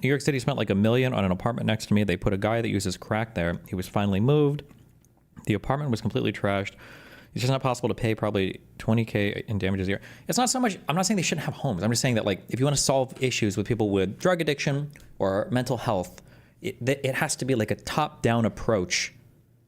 New York City spent like $1 million on an apartment next to me. They put a guy that uses crack there. He was finally moved. The apartment was completely trashed. It's just not possible to pay probably $20K in damages a year. It's not so much, I'm not saying they shouldn't have homes. I'm just saying that like, if you want to solve issues with people with drug addiction or mental health, it has to be like a top-down approach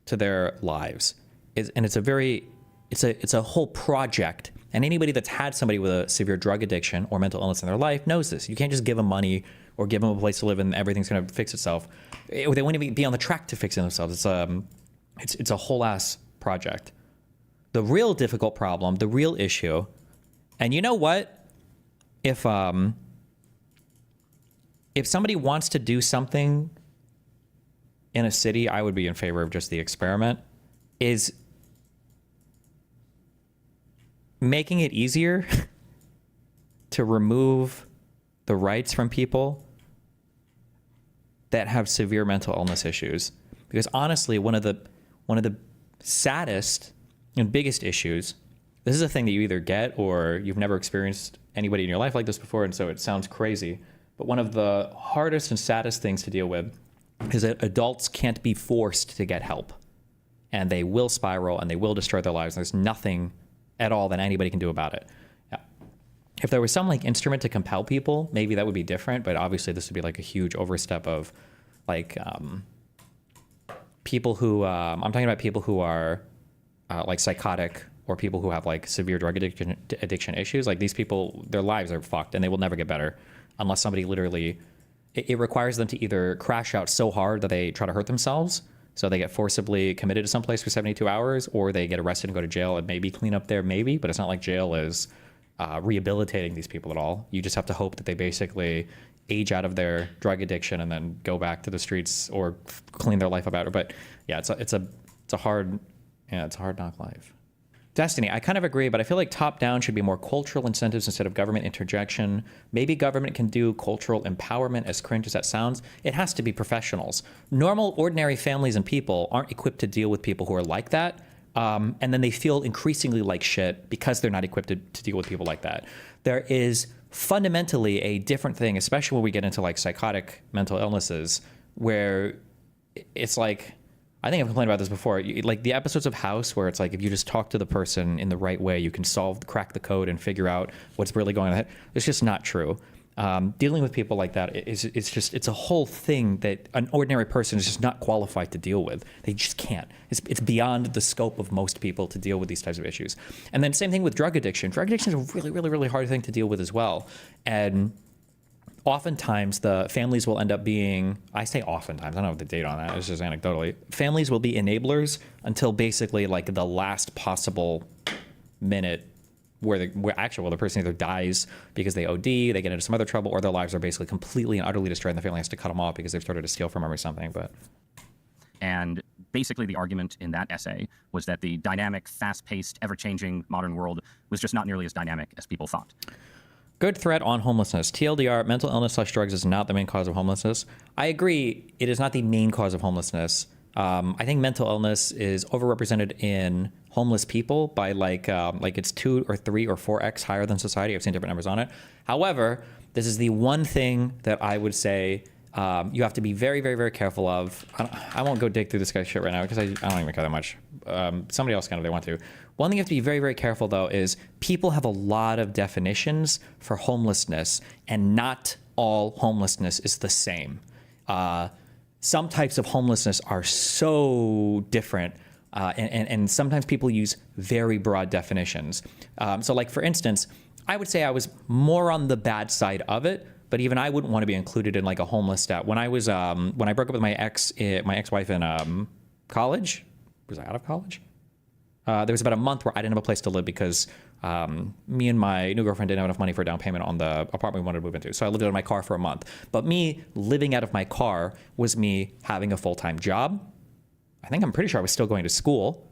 to their lives. And it's a whole project. And anybody that's had somebody with a severe drug addiction or mental illness in their life knows this. You can't just give them money or give them a place to live and everything's going to fix itself. They won't even be on the track to fixing themselves. It's a whole ass project. The real difficult problem, the real issue, and you know what? If somebody wants to do something in a city, I would be in favor of just the experiment, is making it easier to remove the rights from people that have severe mental illness issues. Because honestly, one of the saddest and biggest issues, this is a thing that you either get or you've never experienced anybody in your life like this before, and so it sounds crazy. But one of the hardest and saddest things to deal with is that adults can't be forced to get help. And they will spiral and they will destroy their lives. There's nothing at all that anybody can do about it. If there was some like instrument to compel people, maybe that would be different. But obviously this would be like a huge overstep of like people who, I'm talking about people who are like psychotic or people who have like severe drug addiction issues. Like these people, their lives are fucked and they will never get better unless somebody literally, it requires them to either crash out so hard that they try to hurt themselves. So they get forcibly committed to someplace for 72 hours, or they get arrested and go to jail and maybe clean up there, maybe, but it's not like jail is rehabilitating these people at all. You just have to hope that they basically age out of their drug addiction and then go back to the streets or clean their life up out. But yeah, it's a hard knock life. Destiny, I kind of agree, but I feel like top-down should be more cultural incentives instead of government interjection. Maybe government can do cultural empowerment, as cringe as that sounds. It has to be professionals. Normal, ordinary families and people aren't equipped to deal with people who are like that, and then they feel increasingly like shit because they're not equipped to deal with people like that. There is fundamentally a different thing, especially when we get into like psychotic mental illnesses, where it's like, I think I've complained about this before. Like the episodes of House where it's like, if you just talk to the person in the right way, you can crack the code and figure out what's really going on. It's just not true. Dealing with people like that it's a whole thing that an ordinary person is just not qualified to deal with. They just can't. It's beyond the scope of most people to deal with these types of issues. And then same thing with drug addiction. Drug addiction is a really, really, really hard thing to deal with as well. And oftentimes the families will end up being, I say oftentimes, I don't have the date on that, it's just anecdotally, families will be enablers until basically like the last possible minute where the person either dies because they OD, they get into some other trouble, or their lives are basically completely and utterly destroyed and the family has to cut them off because they've started to steal from them or something. And basically the argument in that essay was that the dynamic, fast-paced, ever-changing modern world was just not nearly as dynamic as people thought. Good thread on homelessness. TLDR, mental illness/drugs is not the main cause of homelessness. I agree, it is not the main cause of homelessness. I think mental illness is overrepresented in homeless people by like it's 2 or 3 or 4x higher than society. I've seen different numbers on it. However, this is the one thing that I would say you have to be very, very, very careful of. I won't go dig through this guy's shit right now because I don't even care that much. Somebody else can if they want to. One thing you have to be very, very careful, though, is people have a lot of definitions for homelessness, and not all homelessness is the same. Some types of homelessness are so different, and sometimes people use very broad definitions. So, like, for instance, I would say I was more on the bad side of it, but even I wouldn't want to be included in, like, a homeless stat. When I was, when I broke up with my ex-wife in college, was I out of college? There was about a month where I didn't have a place to live because me and my new girlfriend didn't have enough money for a down payment on the apartment we wanted to move into. So I lived out of my car for a month. But me living out of my car was me having a full-time job. I'm pretty sure I was still going to school.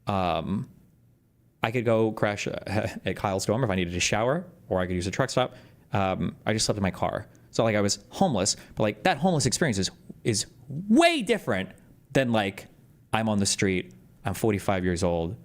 I could go crash at Kyle's dorm if I needed to shower, or I could use a truck stop. I just slept in my car. So like I was homeless, but like that homeless experience is way different than like I'm on the street, I'm 45 years old,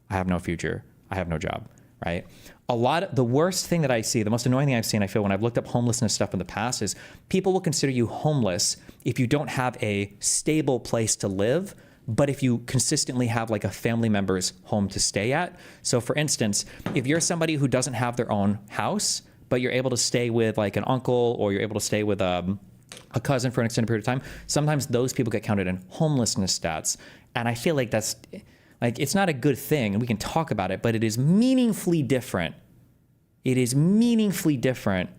I have no future, I have no job, right? the worst thing that I see, the most annoying thing I've seen, I feel, when I've looked up homelessness stuff in the past is people will consider you homeless if you don't have a stable place to live, but if you consistently have like a family member's home to stay at. So for instance, if you're somebody who doesn't have their own house, but you're able to stay with like an uncle, or you're able to stay with a cousin for an extended period of time, sometimes those people get counted in homelessness stats. And I feel like that's like, it's not a good thing, and we can talk about it, but it is meaningfully different. It is meaningfully different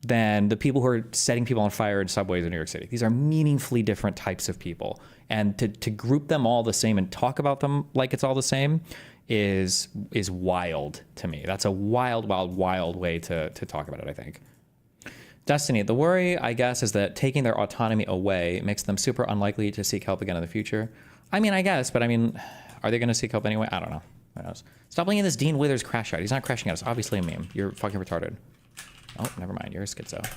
than the people who are setting people on fire in subways in New York City. These are meaningfully different types of people. And to group them all the same and talk about them like it's all the same is wild to me. That's a wild, wild, wild way to talk about it, I think. Destiny, the worry, I guess, is that taking their autonomy away makes them super unlikely to seek help again in the future. I mean, I guess, but I mean, are they going to seek help anyway? I don't know. Who knows? Stop looking at this Dean Withers crash out. He's not crashing at us. Obviously a meme. You're fucking retarded. Oh, never mind. You're a schizo.